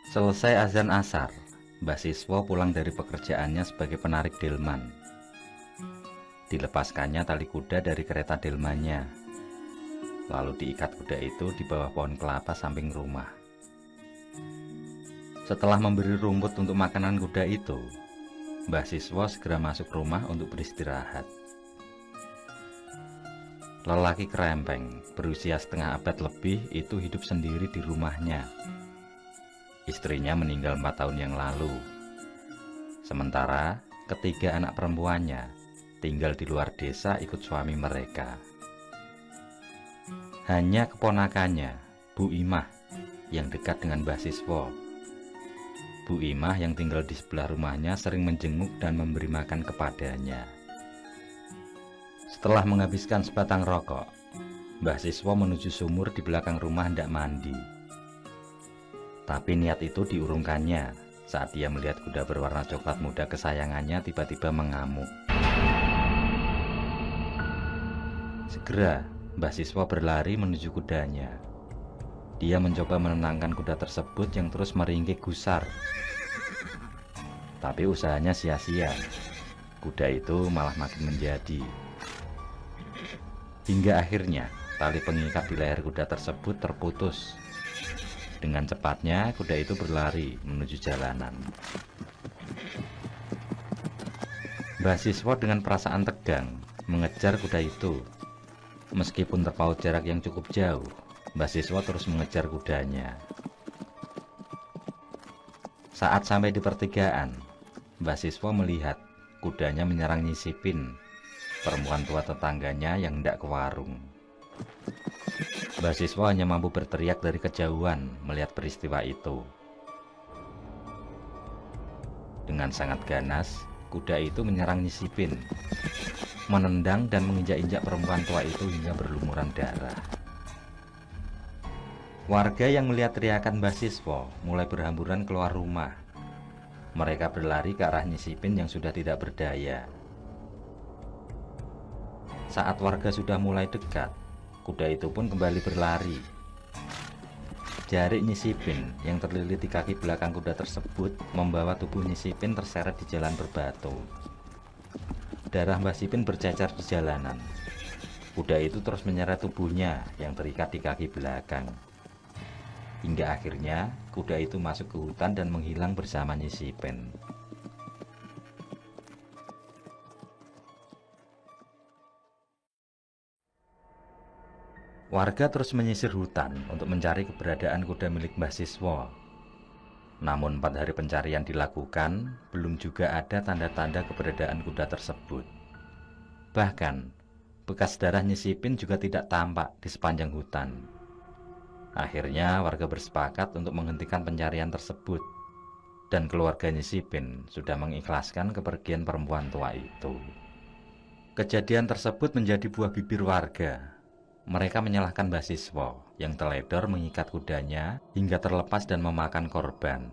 Selesai azan asar, Mbah Siswo pulang dari pekerjaannya sebagai penarik delman. Dilepaskannya tali kuda dari kereta delmannya, lalu diikat kuda itu di bawah pohon kelapa samping rumah. Setelah memberi rumput untuk makanan kuda itu, Mbah Siswo segera masuk rumah untuk beristirahat. Lelaki kerempeng berusia setengah abad lebih itu hidup sendiri di rumahnya. Istrinya meninggal 4 tahun yang lalu. Sementara ketiga anak perempuannya tinggal di luar desa ikut suami mereka. Hanya keponakannya, Bu Imah, yang dekat dengan Mbah Siswo. Bu Imah yang tinggal di sebelah rumahnya sering menjenguk dan memberi makan kepadanya. Setelah menghabiskan sebatang rokok, Mbah Siswo menuju sumur di belakang rumah hendak mandi. Tapi niat itu diurungkannya saat dia melihat kuda berwarna coklat muda kesayangannya tiba-tiba mengamuk. Segera, Mbah Siswo berlari menuju kudanya. Dia mencoba menenangkan kuda tersebut yang terus meringkik gusar. Tapi usahanya sia-sia. Kuda itu malah makin menjadi. Hingga akhirnya, tali pengikat di leher kuda tersebut terputus. Dengan cepatnya, kuda itu berlari menuju jalanan. Mbah Siswo dengan perasaan tegang mengejar kuda itu. Meskipun terpaut jarak yang cukup jauh, Mbah Siswo terus mengejar kudanya. Saat sampai di pertigaan, Mbah Siswo melihat kudanya menyerang Nyisipin, perempuan tua tetangganya yang hendak ke warung. Mbah Siswo hanya mampu berteriak dari kejauhan melihat peristiwa itu. Dengan sangat ganas, kuda itu menyerang Nyisipin, menendang dan menginjak-injak perempuan tua itu hingga berlumuran darah. Warga yang melihat teriakan Mbah Siswo mulai berhamburan keluar rumah. Mereka berlari ke arah Nyisipin yang sudah tidak berdaya. Saat warga sudah mulai dekat, kuda itu pun kembali berlari. Jarik Nyisipin yang terlilit di kaki belakang kuda tersebut membawa tubuh Nyisipin terseret di jalan berbatu. Darah Mbah Sipin bercecer di jalanan. Kuda itu terus menyeret tubuhnya yang terikat di kaki belakang. Hingga akhirnya kuda itu masuk ke hutan dan menghilang bersama Nyisipin. Warga terus menyisir hutan untuk mencari keberadaan kuda milik Mbah Siswo. Namun 4 hari pencarian dilakukan, belum juga ada tanda-tanda keberadaan kuda tersebut. Bahkan, bekas darah Nyisipin juga tidak tampak di sepanjang hutan. Akhirnya warga bersepakat untuk menghentikan pencarian tersebut, dan keluarga Nyisipin sudah mengikhlaskan kepergian perempuan tua itu. Kejadian tersebut menjadi buah bibir warga. Mereka menyalahkan Mbah Siswo yang teledor mengikat kudanya hingga terlepas dan memakan korban.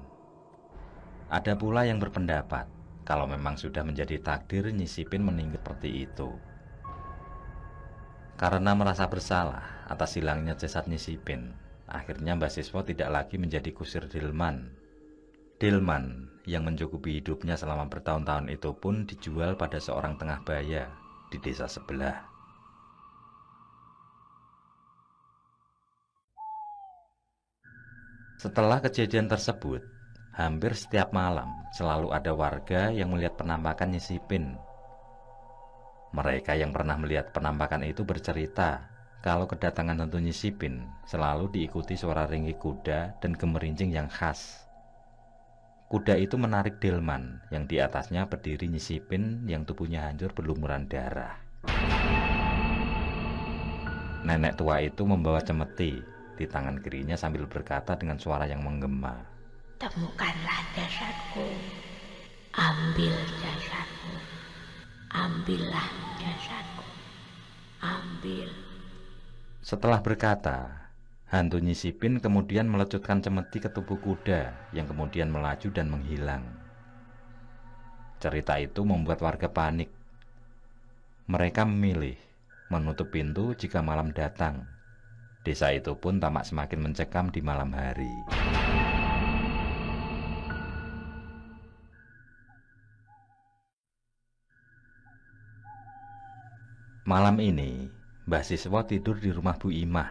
Ada pula yang berpendapat kalau memang sudah menjadi takdir Nyisipin meninggal seperti itu. Karena merasa bersalah atas hilangnya jasad Nyisipin, akhirnya Mbah Siswo tidak lagi menjadi kusir delman. Delman yang mencukupi hidupnya selama bertahun-tahun itu pun dijual pada seorang tengah baya di desa sebelah. Setelah kejadian tersebut, hampir setiap malam selalu ada warga yang melihat penampakan Nyisipin. Mereka yang pernah melihat penampakan itu bercerita kalau kedatangan tentu Nyisipin selalu diikuti suara ringgik kuda dan gemerincing yang khas. Kuda itu menarik delman yang di atasnya berdiri Nyisipin yang tubuhnya hancur berlumuran darah. Nenek tua itu membawa cemeti di tangan kirinya sambil berkata dengan suara yang menggema, "Temukanlah jasadku, ambil jasadku, ambillah jasadku, ambil." Setelah berkata, hantu Nyisipin kemudian melecutkan cemeti ke tubuh kuda yang kemudian melaju dan menghilang. Cerita itu membuat warga panik. Mereka memilih menutup pintu jika malam datang. Desa itu pun tamak semakin mencekam di malam hari. Malam ini, Mbah Siswa tidur di rumah Bu Imah.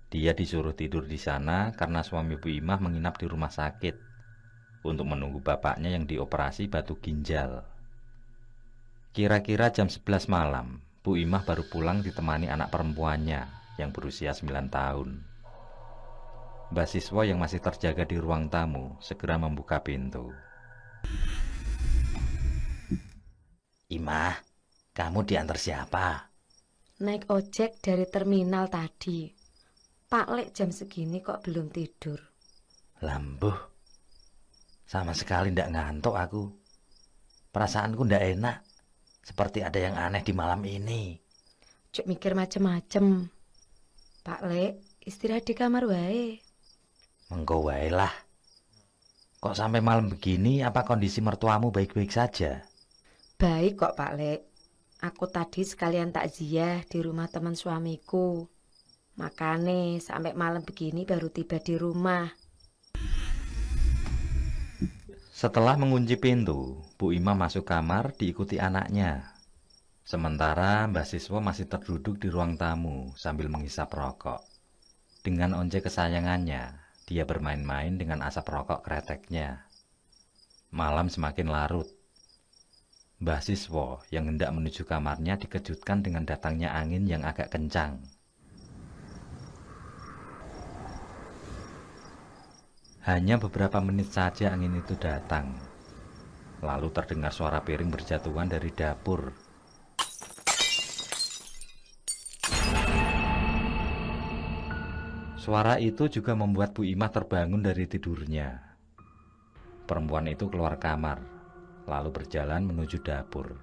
Dia disuruh tidur di sana karena suami Bu Imah menginap di rumah sakit untuk menunggu bapaknya yang dioperasi batu ginjal. Kira-kira jam 11 malam, Bu Imah baru pulang ditemani anak perempuannya yang berusia 9 tahun. Mbah Siswa yang masih terjaga di ruang tamu segera membuka pintu. "Imah, kamu diantar siapa?" Naik ojek dari terminal tadi. Pak Lek jam segini kok belum tidur? "Lambuh, sama sekali ndak ngantuk aku. Perasaanku ndak enak, seperti ada yang aneh di malam ini." Cuk mikir macem-macem. Pak Lek, istirahat di kamar wae. "Mengko wae lah. Kok sampai malam begini, apa kondisi mertuamu baik-baik saja?" Baik kok Pak Lek. Aku tadi sekalian takziah di rumah teman suamiku. Makane sampai malam begini baru tiba di rumah. Setelah mengunci pintu, Bu Imah masuk kamar diikuti anaknya. Sementara Mbah Siswa masih terduduk di ruang tamu sambil menghisap rokok. Dengan once kesayangannya, dia bermain-main dengan asap rokok kreteknya. Malam semakin larut. Mbah Siswa yang hendak menuju kamarnya dikejutkan dengan datangnya angin yang agak kencang. Hanya beberapa menit saja angin itu datang. Lalu terdengar suara piring berjatuhan dari dapur. Suara itu juga membuat Bu Imah terbangun dari tidurnya. Perempuan itu keluar kamar, lalu berjalan menuju dapur.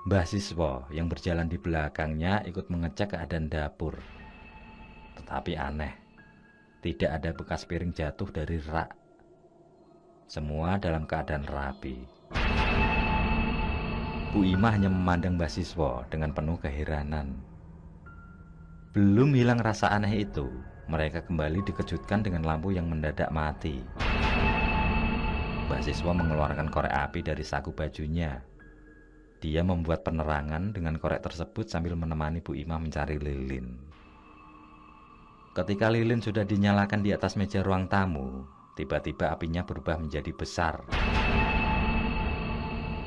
Mbah Siswa yang berjalan di belakangnya ikut mengecek keadaan dapur. Tetapi aneh, tidak ada bekas piring jatuh dari rak. Semua dalam keadaan rapi. Bu Imah hanya memandang Mbah Siswa dengan penuh keheranan. Belum hilang rasa aneh itu, mereka kembali dikejutkan dengan lampu yang mendadak mati. Mbah Siswa mengeluarkan korek api dari saku bajunya. Dia membuat penerangan dengan korek tersebut sambil menemani Bu Imah mencari lilin. Ketika lilin sudah dinyalakan di atas meja ruang tamu, tiba-tiba apinya berubah menjadi besar.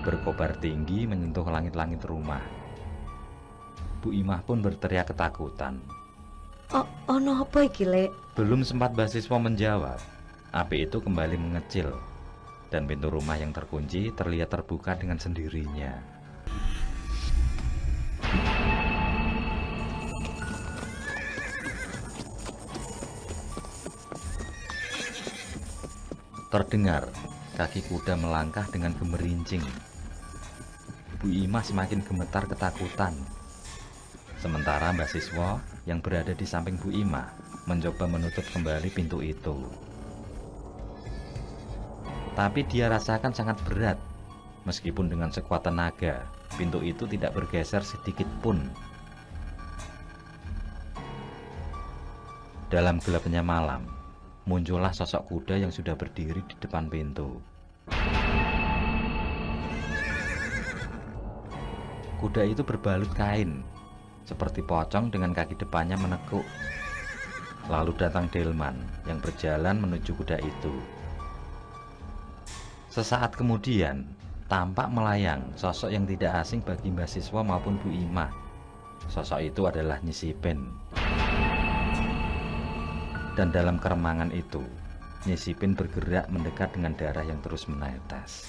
Berkobar tinggi menyentuh langit-langit rumah. Bu Imah pun berteriak ketakutan. Oh no apa iki Lek? Belum sempat Mbah Siswa menjawab, api itu kembali mengecil dan pintu rumah yang terkunci terlihat terbuka dengan sendirinya. Terdengar kaki kuda melangkah dengan gemerincing. Bu Imah semakin gemetar ketakutan. Sementara Mbah Siswa yang berada di samping Bu Imah mencoba menutup kembali pintu itu. Tapi dia rasakan sangat berat. Meskipun dengan sekuat tenaga, pintu itu tidak bergeser sedikit pun. Dalam gelapnya malam, muncullah sosok kuda yang sudah berdiri di depan pintu. Kuda itu berbalut kain, seperti pocong dengan kaki depannya menekuk. Lalu datang delman yang berjalan menuju kuda itu. Sesaat kemudian, tampak melayang sosok yang tidak asing bagi Mbah Siswa maupun Bu Imah. Sosok itu adalah Nyi Sipen. Dan dalam keremangan itu, Nyi Sipen bergerak mendekat dengan darah yang terus menetes.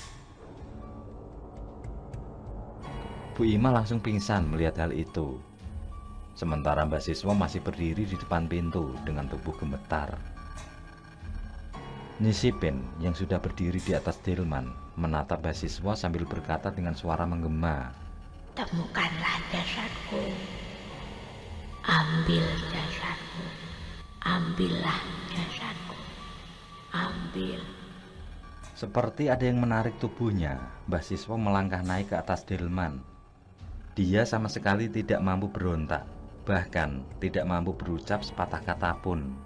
Bu Imah langsung pingsan melihat hal itu. Sementara Mbah Siswa masih berdiri di depan pintu dengan tubuh gemetar. Nyi Sipen yang sudah berdiri di atas delman menatap Mbah Siswa sambil berkata dengan suara menggema, Temukanlah jasadku. Ambil jasadku. Ambillah jasadku. Ambil. Seperti ada yang menarik tubuhnya, Mbah Siswa melangkah naik ke atas delman. Dia sama sekali tidak mampu berontak, bahkan tidak mampu berucap sepatah kata pun.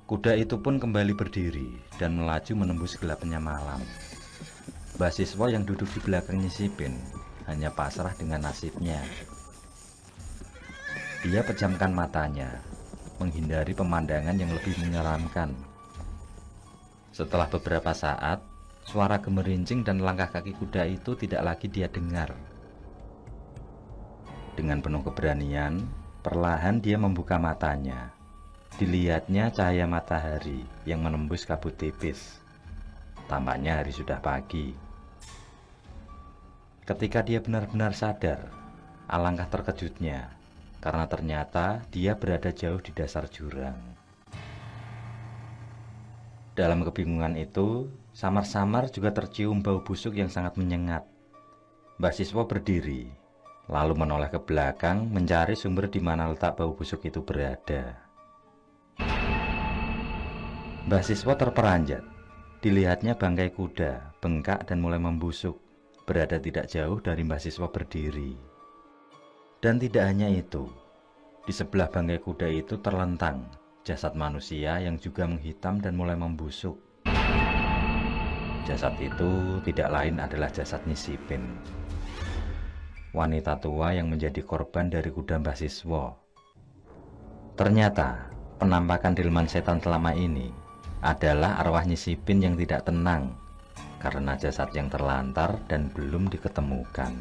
Kuda itu pun kembali berdiri dan melaju menembus gelapnya malam. Mbah Siswa yang duduk di belakang Nyi Sipen hanya pasrah dengan nasibnya. Dia pejamkan matanya, menghindari pemandangan yang lebih menyeramkan. Setelah beberapa saat, suara gemerincing dan langkah kaki kuda itu tidak lagi dia dengar. Dengan penuh keberanian, perlahan dia membuka matanya. Dilihatnya cahaya matahari yang menembus kabut tipis. Tampaknya hari sudah pagi. Ketika dia benar-benar sadar, alangkah terkejutnya, karena ternyata dia berada jauh di dasar jurang. Dalam kebingungan itu, samar-samar juga tercium bau busuk yang sangat menyengat. Mbah Siswa berdiri, lalu menoleh ke belakang mencari sumber di mana letak bau busuk itu berada. Mbah Siswa terperanjat. Dilihatnya bangkai kuda, bengkak dan mulai membusuk, berada tidak jauh dari Mbah Siswa berdiri. Dan tidak hanya itu, di sebelah bangkai kuda itu terlentang jasad manusia yang juga menghitam dan mulai membusuk. Jasad itu tidak lain adalah jasad Nyi Sipin, wanita tua yang menjadi korban dari kuda Mbah Siswa. Ternyata penampakan delman setan selama ini adalah arwah Nyi Sipin yang tidak tenang karena jasad yang terlantar dan belum diketemukan.